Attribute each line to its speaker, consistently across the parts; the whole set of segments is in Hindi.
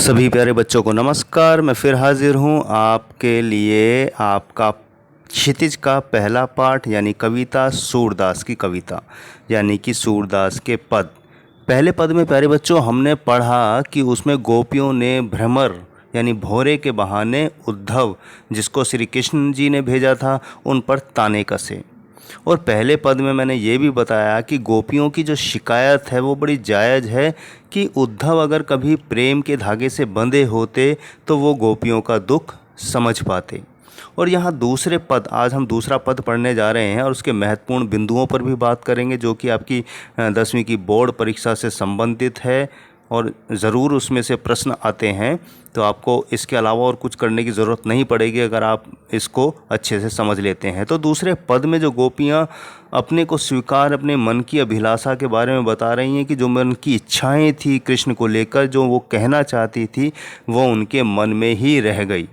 Speaker 1: सभी प्यारे बच्चों को नमस्कार। मैं फिर हाजिर हूँ आपके लिए आपका क्षितिज का पहला पाठ यानी कविता सूरदास की कविता यानी कि सूरदास के पद। पहले पद में प्यारे बच्चों हमने पढ़ा कि उसमें गोपियों ने भ्रमर यानी भौरे के बहाने उद्धव जिसको श्री कृष्ण जी ने भेजा था उन पर ताने कसे। और पहले पद में मैंने ये भी बताया कि गोपियों की जो शिकायत है वो बड़ी जायज़ है कि उद्धव अगर कभी प्रेम के धागे से बंधे होते तो वो गोपियों का दुख समझ पाते। और यहाँ दूसरे पद, आज हम दूसरा पद पढ़ने जा रहे हैं और उसके महत्वपूर्ण बिंदुओं पर भी बात करेंगे जो कि आपकी 10वीं की बोर्ड परीक्षा से संबंधित है और ज़रूर उसमें से प्रश्न आते हैं। तो आपको इसके अलावा और कुछ करने की ज़रूरत नहीं पड़ेगी अगर आप इसको अच्छे से समझ लेते हैं। तो दूसरे पद में जो गोपियाँ अपने को स्वीकार, अपने मन की अभिलाषा के बारे में बता रही हैं कि जो मन की इच्छाएं थी कृष्ण को लेकर, जो वो कहना चाहती थी वो उनके मन में ही रह गई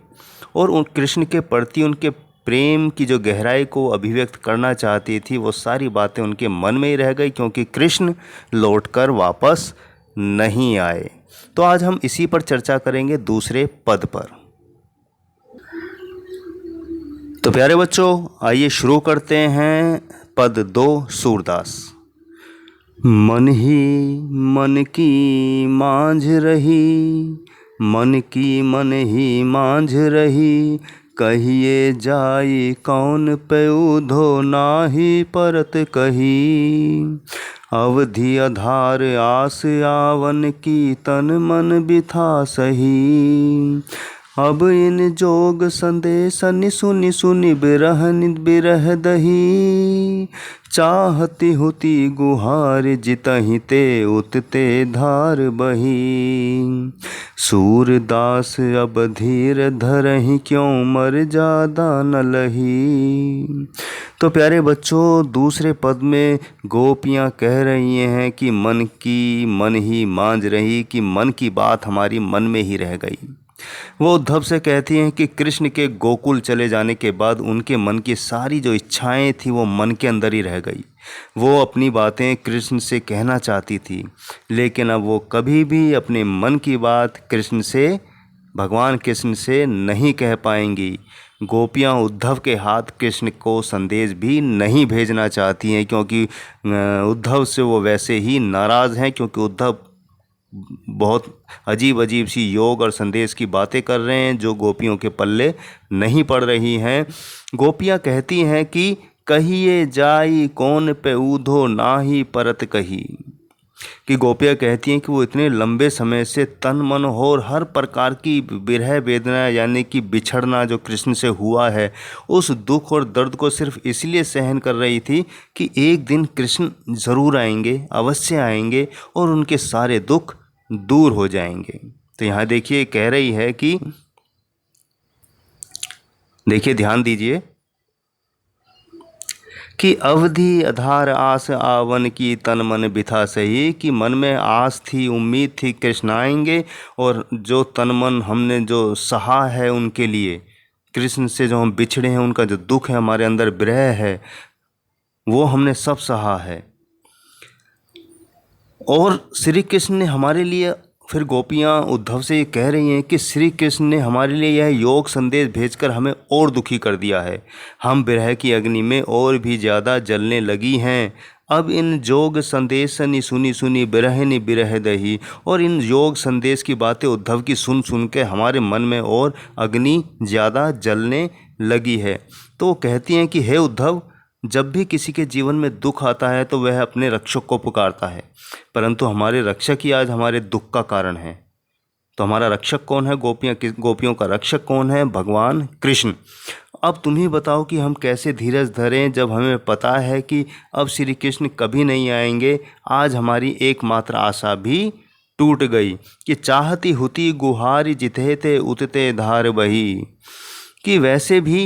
Speaker 1: और उन कृष्ण के प्रति उनके प्रेम की जो गहराई को अभिव्यक्त करना चाहती थी वो सारी बातें उनके मन में ही रह गई क्योंकि कृष्ण लौटकर वापस नहीं आए। तो आज हम इसी पर चर्चा करेंगे दूसरे पद पर। तो प्यारे बच्चों आइए शुरू करते हैं पद 2 सूरदास। मन ही मन की मांझ रही, मन की मन ही मांझ रही, कहिए जाई कौन पेउ धो नाही परत कही। अवधि आधार आस आवन की तन मन बिथा सही। अब इन जोग संदेश निसुनि सुनि बिरह दही। चाहती होती गुहार जितहि ते उतते धार बही। सूरदास अब धीर धरहि क्यों मर जादा न लही। तो प्यारे बच्चों दूसरे पद में गोपियाँ कह रही हैं कि मन की मन ही मांझ रही, कि मन की बात हमारी मन में ही रह गई। वो उद्धव से कहती हैं कि कृष्ण के गोकुल चले जाने के बाद उनके मन की सारी जो इच्छाएं थी वो मन के अंदर ही रह गई। वो अपनी बातें कृष्ण से कहना चाहती थी लेकिन अब वो कभी भी अपने मन की बात कृष्ण से, भगवान कृष्ण से नहीं कह पाएंगी। गोपियाँ उद्धव के हाथ कृष्ण को संदेश भी नहीं भेजना चाहती हैं क्योंकि उद्धव से वो वैसे ही नाराज़ हैं, क्योंकि उद्धव बहुत अजीब अजीब सी योग और संदेश की बातें कर रहे हैं जो गोपियों के पल्ले नहीं पड़ रही हैं। गोपियाँ कहती हैं कि कहिए जाई कौन पे ऊधो नाही परत कही, कि गोपियाँ कहती हैं कि वो इतने लंबे समय से तन मन और हर प्रकार की विरह वेदना यानी कि बिछड़ना जो कृष्ण से हुआ है उस दुख और दर्द को सिर्फ इसलिए सहन कर रही थी कि एक दिन कृष्ण ज़रूर आएंगे, अवश्य आएंगे और उनके सारे दुख दूर हो जाएंगे। तो यहाँ देखिए कह रही है कि, देखिए ध्यान दीजिए कि अवधि आधार आस आवन की तन मन बिथा सही, कि मन में आस थी, उम्मीद थी कृष्ण आएंगे और जो तन मन हमने जो सहा है उनके लिए, कृष्ण से जो हम बिछड़े हैं उनका जो दुख है, हमारे अंदर विरह है, वो हमने सब सहा है। और श्री कृष्ण ने हमारे लिए, फिर गोपियाँ उद्धव से ये कह रही हैं कि श्री कृष्ण ने हमारे लिए यह योग संदेश भेजकर हमें और दुखी कर दिया है। हम विरह की अग्नि में और भी ज़्यादा जलने लगी हैं। अब इन योग संदेश सुनी सुनी बिरहनि बिरह दही, और इन योग संदेश की बातें उद्धव की सुन सुन के हमारे मन में और अग्नि ज़्यादा जलने लगी है। तो वो कहती हैं कि हे उद्धव, जब भी किसी के जीवन में दुख आता है तो वह अपने रक्षक को पुकारता है, परंतु हमारे रक्षक ही आज हमारे दुख का कारण है। तो हमारा रक्षक कौन है? गोपियों का रक्षक कौन है? भगवान कृष्ण। अब तुम ही बताओ कि हम कैसे धीरज धरें जब हमें पता है कि अब श्री कृष्ण कभी नहीं आएंगे। आज हमारी एकमात्र आशा भी टूट गई कि चाहती हुती गुहार जिते थे उतते धार बही, कि वैसे भी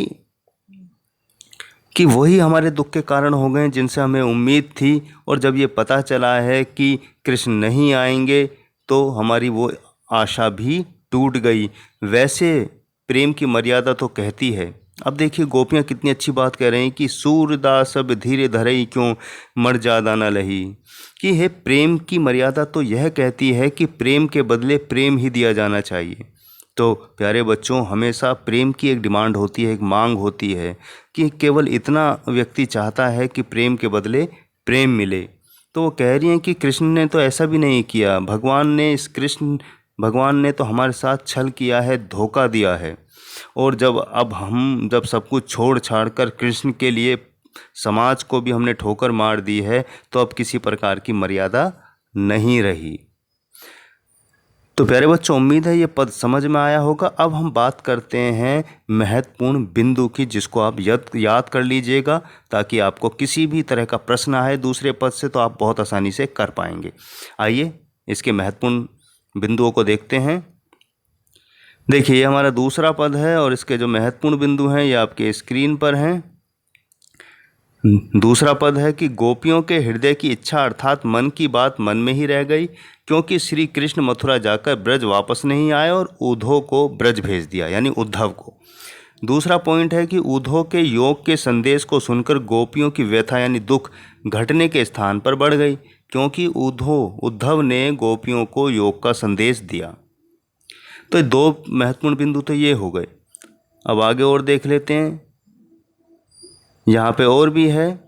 Speaker 1: कि वही हमारे दुख के कारण हो गए जिनसे हमें उम्मीद थी, और जब ये पता चला है कि कृष्ण नहीं आएंगे तो हमारी वो आशा भी टूट गई। वैसे प्रेम की मर्यादा तो कहती है अब देखिए गोपियाँ कितनी अच्छी बात कह रही हैं कि सूरदास अब धीरे धरई क्यों मर जादा न लही, कि है प्रेम की मर्यादा तो यह कहती है कि प्रेम के बदले प्रेम ही दिया जाना चाहिए। तो प्यारे बच्चों, हमेशा प्रेम की एक डिमांड होती है, एक मांग होती है कि केवल इतना व्यक्ति चाहता है कि प्रेम के बदले प्रेम मिले। तो वो कह रही हैं कि कृष्ण ने तो ऐसा भी नहीं किया, भगवान ने तो हमारे साथ छल किया है, धोखा दिया है। और जब सब कुछ छोड़ छाड़ कर कृष्ण के लिए समाज को भी हमने ठोकर मार दी है, तो अब किसी प्रकार की मर्यादा नहीं रही। तो प्यारे बच्चों, उम्मीद है ये पद समझ में आया होगा। अब हम बात करते हैं महत्वपूर्ण बिंदु की, जिसको आप याद कर लीजिएगा, ताकि आपको किसी भी तरह का प्रश्न आए दूसरे पद से तो आप बहुत आसानी से कर पाएंगे। आइए इसके महत्वपूर्ण बिंदुओं को देखते हैं। देखिए, ये हमारा दूसरा पद है और इसके जो महत्वपूर्ण बिंदु हैं ये आपके स्क्रीन पर हैं। दूसरा पद है कि गोपियों के हृदय की इच्छा अर्थात मन की बात मन में ही रह गई, क्योंकि श्री कृष्ण मथुरा जाकर ब्रज वापस नहीं आए और उद्धव को ब्रज भेज दिया, यानी उद्धव को। दूसरा पॉइंट है कि उद्धव के योग के संदेश को सुनकर गोपियों की व्यथा यानी दुख घटने के स्थान पर बढ़ गई, क्योंकि उद्धव ने गोपियों को योग का संदेश दिया। तो दो महत्वपूर्ण बिंदु तो ये हो गए। अब आगे और देख लेते हैं, यहाँ पे और भी है।